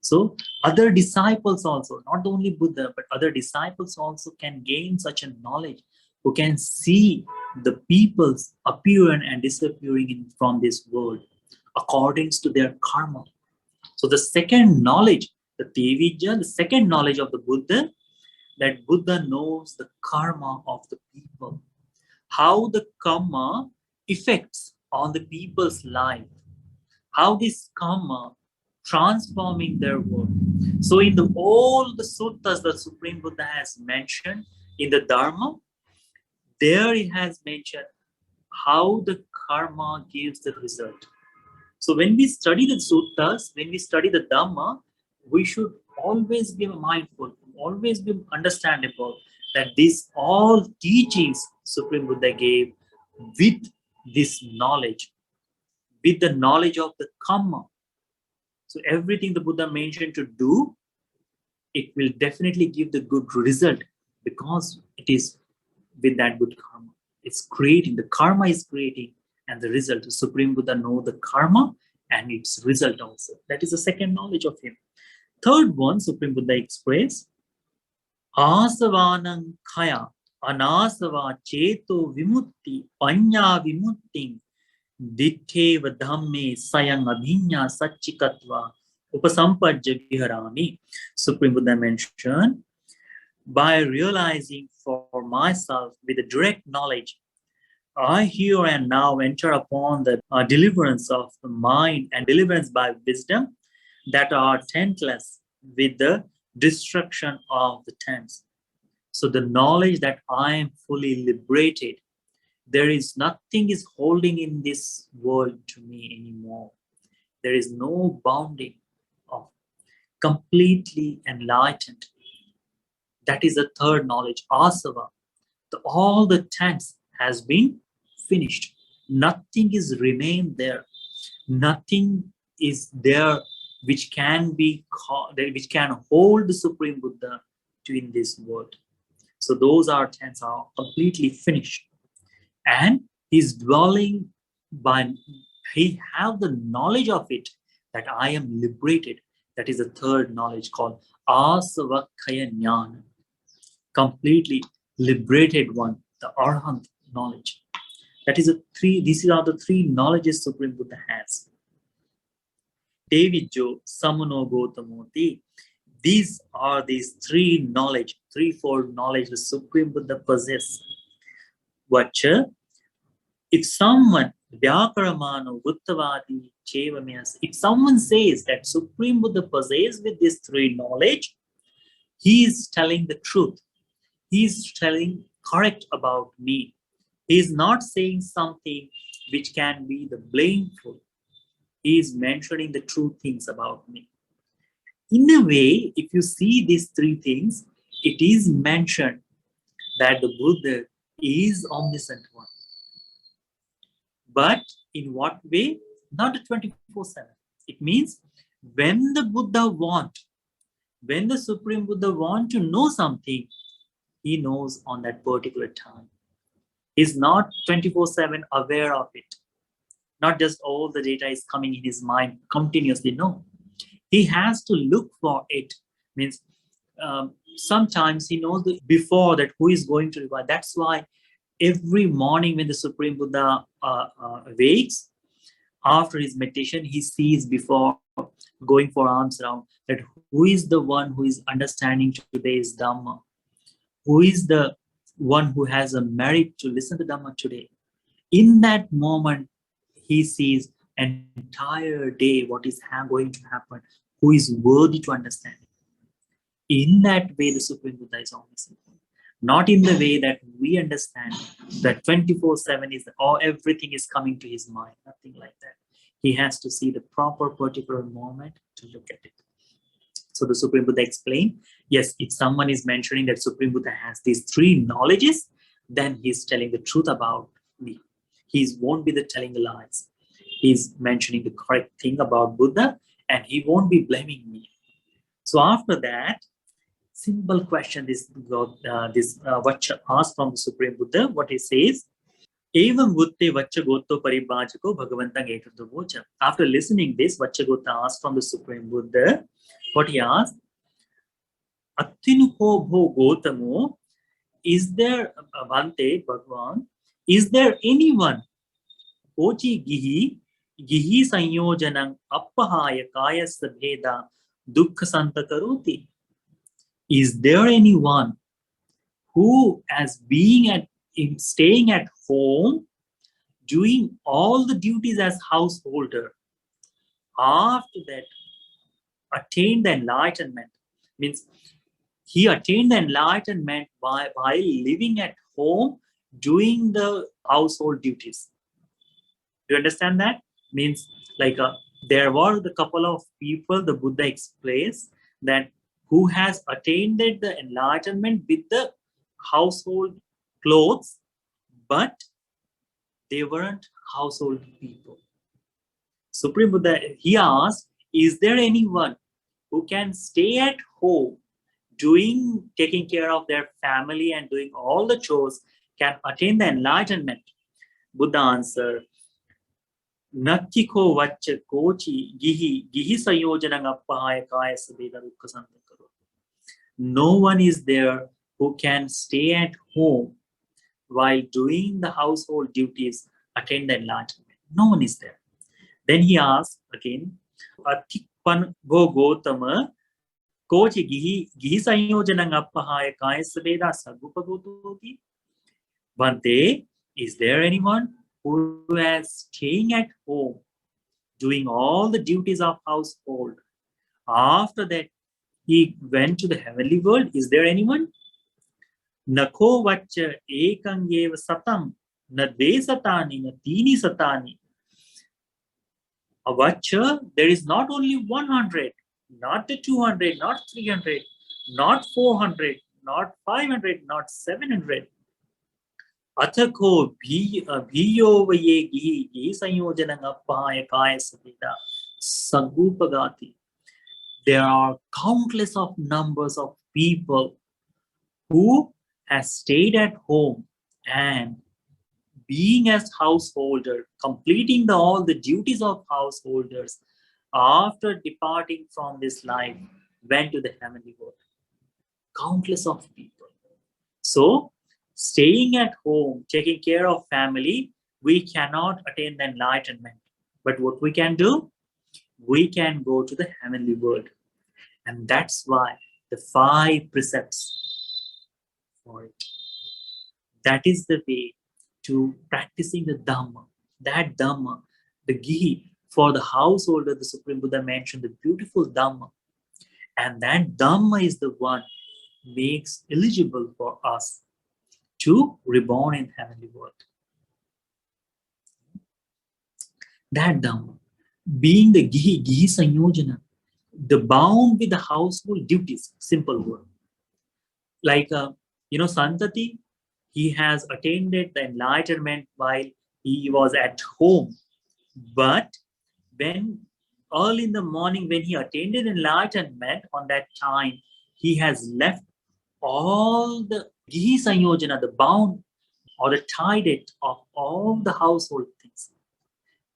So other disciples also, not only Buddha, but other disciples also can gain such a knowledge, who can see the peoples appearing and disappearing from this world according to their karma. So the second knowledge, the Tevijja, the second knowledge of the Buddha, that Buddha knows the karma of the people, how the karma affects on the people's life, how this karma transforming their world. So in all the suttas that Supreme Buddha has mentioned in the Dharma, there he has mentioned how the karma gives the result. So when we study the suttas, when we study the Dhamma, we should always be mindful, always be understandable that these all teachings Supreme Buddha gave with this knowledge, with the knowledge of the karma. So everything the Buddha mentioned to do, it will definitely give the good result, because it is with that good karma. It's creating, the karma is creating, and the result, the Supreme Buddha knows the karma and its result also. That is the second knowledge of him. Third one, Supreme Buddha expressed, Asavanam Kaya Anasava Cheto Vimutti Panya Vimutting Ditteva Dhamme Sayang Abhinya Satchikatva Upasampajya Viharami. Supreme Buddha mentioned By realizing for myself with the direct knowledge, I here and now enter upon the deliverance of the mind and deliverance by wisdom that are tentless with the destruction of the tents. So the knowledge that I am fully liberated, there is nothing is holding in this world to me anymore. There is no bounding of completely enlightened. That is the third knowledge, asava. All the tents has been finished. Nothing is remained there. Nothing is there which can be which can hold the Supreme Buddha to in this world. So those are tents are completely finished, and he's dwelling by he have the knowledge of it that I am liberated. That is the third knowledge called asavakkaya jnana, completely liberated one, the arhat knowledge. That is a three. These are the three knowledges Supreme Buddha has. Tevijjavacchagottasutta. These are these three knowledge, threefold knowledge the Supreme Buddha possesses. Vacha, if someone Vyakaramano Buddhavadi Chevamyas, if someone says that Supreme Buddha possesses with these three knowledge, he is telling the truth. He is telling correct about me. He is not saying something which can be the blameful. He is mentioning the true things about me. In a way, if you see these three things, it is mentioned that the Buddha is omniscient one. But in what way? Not a 24/7. It means when the Buddha when the Supreme Buddha want to know something, he knows on that particular time. He's not 24/7 aware of it. Not just all the data is coming in his mind continuously. No, he has to look for it. Means sometimes he knows before that who is going to revive. That's why every morning when the Supreme Buddha wakes, after his meditation, he sees before going for alms round that who is the one who is understanding today's Dhamma, who is the one who has a merit to listen to Dhamma today. In that moment, he sees an entire day what is going to happen, who is worthy to understand it. In that way, the Supreme Buddha is omniscient. Not in the way that we understand that 24/7 is everything is coming to his mind. Nothing like that. He has to see the proper particular moment to look at it. So the Supreme Buddha explained, yes, if someone is mentioning that Supreme Buddha has these three knowledges, then he's telling the truth about me. He won't be telling the lies. He's mentioning the correct thing about Buddha, and he won't be blaming me. So after that, simple question what asked from the Supreme Buddha, what he says, Evam Buddhe Vachagotto Paribhajako Bhagavantam Ekatavocha. After listening this, Vachagota asked from the Supreme Buddha, what he asked, Attinuho Bho Gotamo, is there Bhante Bhagavan, is there anyone Ochi Gihi Sanyojanam Appahaya Kaya Sabheda Dukkha Santa Karoti? Is there anyone who, as staying at home, doing all the duties as householder, after that attained the enlightenment? Means he attained the enlightenment while living at home, doing the household duties. Do you understand that? Means like there were the couple of people the Buddha explains that who has attained the enlightenment with the household clothes, but they weren't household people. Supreme Buddha, he asked, is there anyone who can stay at home, taking care of their family and doing all the chores, can attain the enlightenment? Buddha answered, Nattiko Vacha Kochi Gihi Sayojanang Appahaya Kaya Sabeda Dukkha Santa Karoti. No one is there who can stay at home while doing the household duties, attain the enlightenment. No one is there. Then he asked again, Atikpan Go Gotama Kochi gihi sanyojanang appahaya kayasya veda sagupagototi. Bhante, is there anyone who is staying at home, doing all the duties of household? After that, he went to the heavenly world. Is there anyone? Nakho vacha ekangeva satam, na de satani, na tini satani. A vacha, there is not only 100, not the 200, not 300, not 400, not 500, not 700. Athako bhiyo vaye gihi sanyojanang appahaya kaya sabhita sagupagati. There are countless of numbers of people who has stayed at home and being as householder, completing all the duties of householders after departing from this life, went to the heavenly world. Countless of people. So, staying at home, taking care of family, we cannot attain the enlightenment. But what we can do? We can go to the heavenly world. And that's why the 5 precepts for it. That is the way to practicing the Dhamma. That Dhamma, the Gihi, for the householder, the Supreme Buddha mentioned the beautiful Dhamma. And that Dhamma is the one makes eligible for us to reborn in heavenly world. That Dhamma, being the Gihi Sanyojana, the bound with the household duties, simple word. Like, Santati, he has attained the enlightenment while he was at home. But when early in the morning, when he attained enlightenment, on that time, he has left all the Gihi Sanyojana, the bound or the tie date of all the household things.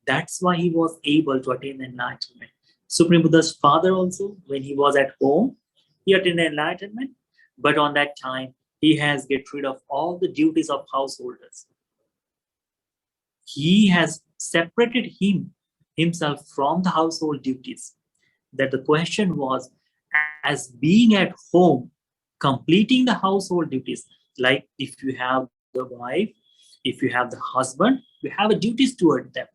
That's why he was able to attain enlightenment. Supreme Buddha's father also, when he was at home, he attained enlightenment. But on that time, he has get rid of all the duties of householders. He has separated himself from the household duties. That the question was, as being at home, completing the household duties, like if you have the wife, if you have the husband, you have a duties toward them.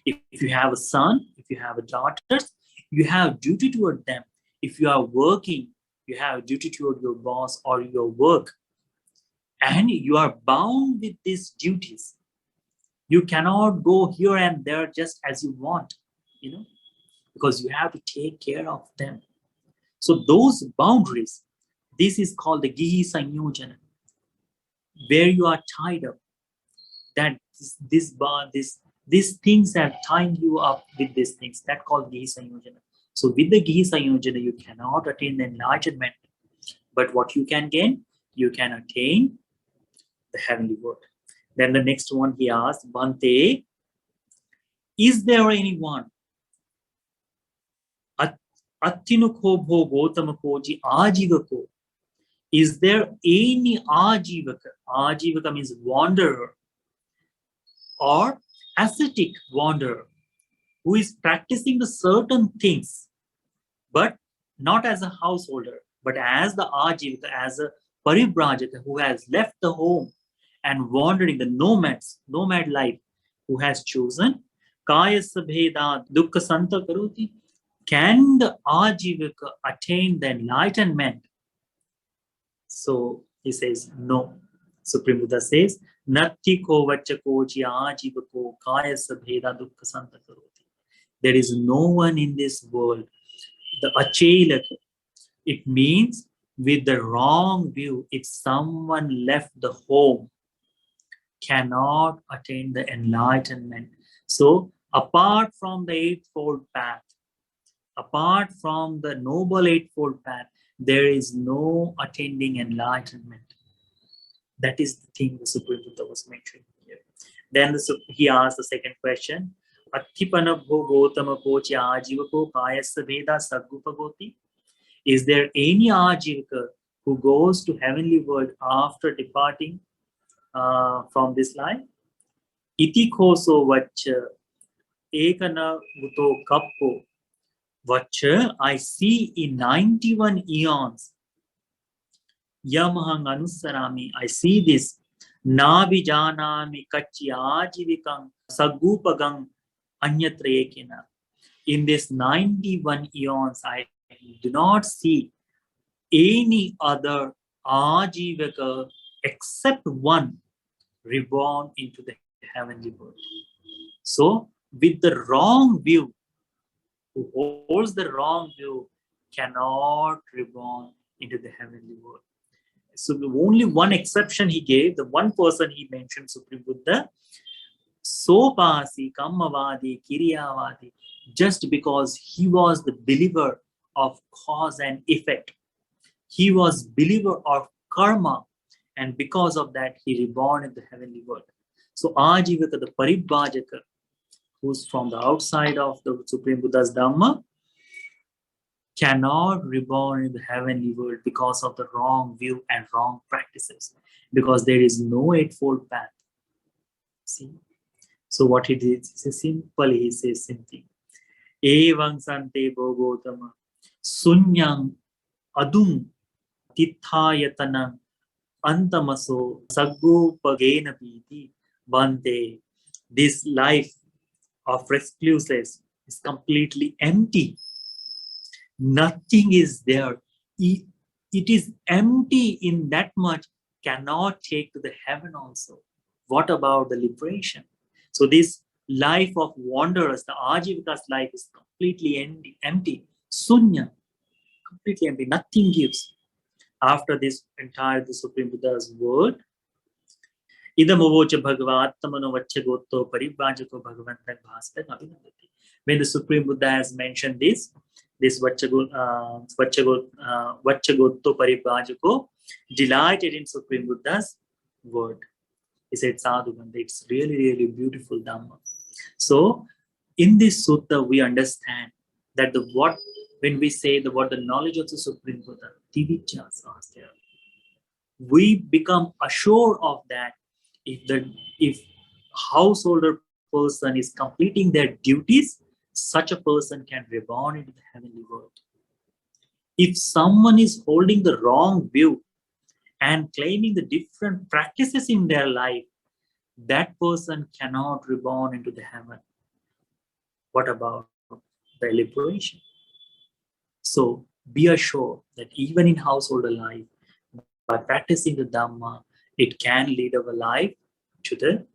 If you have a son, if you have a daughters, you have duty toward them. If you are working, you have duty toward your boss or your work. And you are bound with these duties. You cannot go here and there just as you want, because you have to take care of them. So those boundaries, this is called the Gihi Sanyojana, where you are tied up. That these things have tied you up with these things. That called Gihi Sanyojana. So with the Gihi Sanyojana, you cannot attain the enlightenment. But what you can gain? You can attain the heavenly world. Then the next one he asked, Bhante, is there anyone? Attinukho bho Gautamako ji ajivako. Is there any ajivaka? Ajivaka means wanderer or ascetic wanderer who is practicing the certain things, but not as a householder, but as the ajivaka, as a paribrajaka who has left the home and wandering the nomad life, who has chosen kaya sabheda dukkha santa karoti. Can the ajivaka attain the enlightenment? So he says no. Supreme Buddha says natti ko vachako ji ajivako kaya sabheda dukkha santa karoti. There is no one in this world. The achelaka, it means with the wrong view, if someone left the home, cannot attain the enlightenment. So apart from the Eightfold Path, apart from the Noble Eightfold Path, there is no attaining enlightenment. That is the thing the Supreme Buddha was mentioning here. Then he asked the second question, Athipanabho Gautama Kochi Ajivako Kayasya Veda Sagupagoti. Is there any Ajivaka who goes to heavenly world after departing from this life? Iti koso vacha ekana uto kappo Vacha, I see in 91 eons, Yamahang Anusarami, I see this. Nabijanami Kachyajivikang Sagupagang Anyatrayekina. In this 91 eons, I do not see any other Ajivaka except one reborn into the heavenly world. So, with the wrong view, who holds the wrong view cannot reborn into the heavenly world. So, the only one exception he gave, the one person he mentioned, Supreme Buddha, Sopasi, Kammavadi, Kiriyavadi, just because he was the believer of cause and effect. He was believer of karma, and because of that, he reborn in the heavenly world. So Ajivaka, the Paribhajaka, who's from the outside of the Supreme Buddha's Dhamma, cannot reborn in the heavenly world because of the wrong view and wrong practices, because there is no eightfold path. See? So what he did is simple, he says something. Evang sante bhogotama sunyang adum tithayatana antamaso saggopagena piti bante. This life of recluseness is completely empty. Nothing is there. It is empty in that much, cannot take to the heaven also. What about the liberation? So this life of wanderers, the Ajivaka's life is completely empty. Sunya, completely empty. Nothing gives. After this entire the Supreme Buddha's word, Idamavocha Bhagavatamano Paribhajako Bhagavantan Bhastan Abhinavati. When the Supreme Buddha has mentioned this Vachagotto Paribhajako, delighted in Supreme Buddha's word. He said, Sadhuganda, it's really, really beautiful Dhamma. So, in this sutta, we understand that when we say what the knowledge of the Supreme Buddha, Tevijjavacchagottasutta, we become assured of that if householder person is completing their duties, such a person can reborn into the heavenly world. If someone is holding the wrong view and claiming the different practices in their life, that person cannot reborn into the heaven. What about the liberation? So be assured that even in householder life, by practicing the Dhamma, it can lead our life to the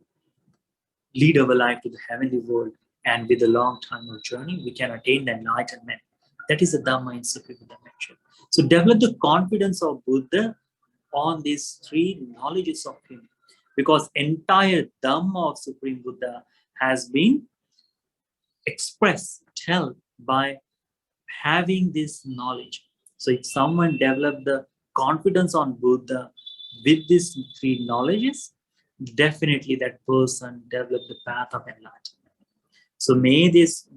heavenly world, and with a long time of journey, we can attain the enlightenment. That is the Dhamma in Supreme dimension. So develop the confidence of Buddha on these three knowledges of him, because entire Dhamma of Supreme Buddha has been expressed, tell by having this knowledge. So if someone develop the confidence on Buddha with these three knowledges, definitely that person develop the path of enlightenment. So may this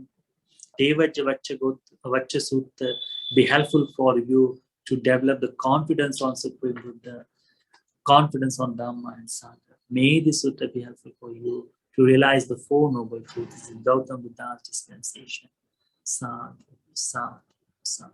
Tevijjavacchagottasutta be helpful for you to develop the confidence on Supreme Buddha, confidence on Dhamma and Sangha. May this sutta be helpful for you to realize the Four Noble Truths in Gautama Buddha's dispensation. Sadhu, sadhu, sadhu.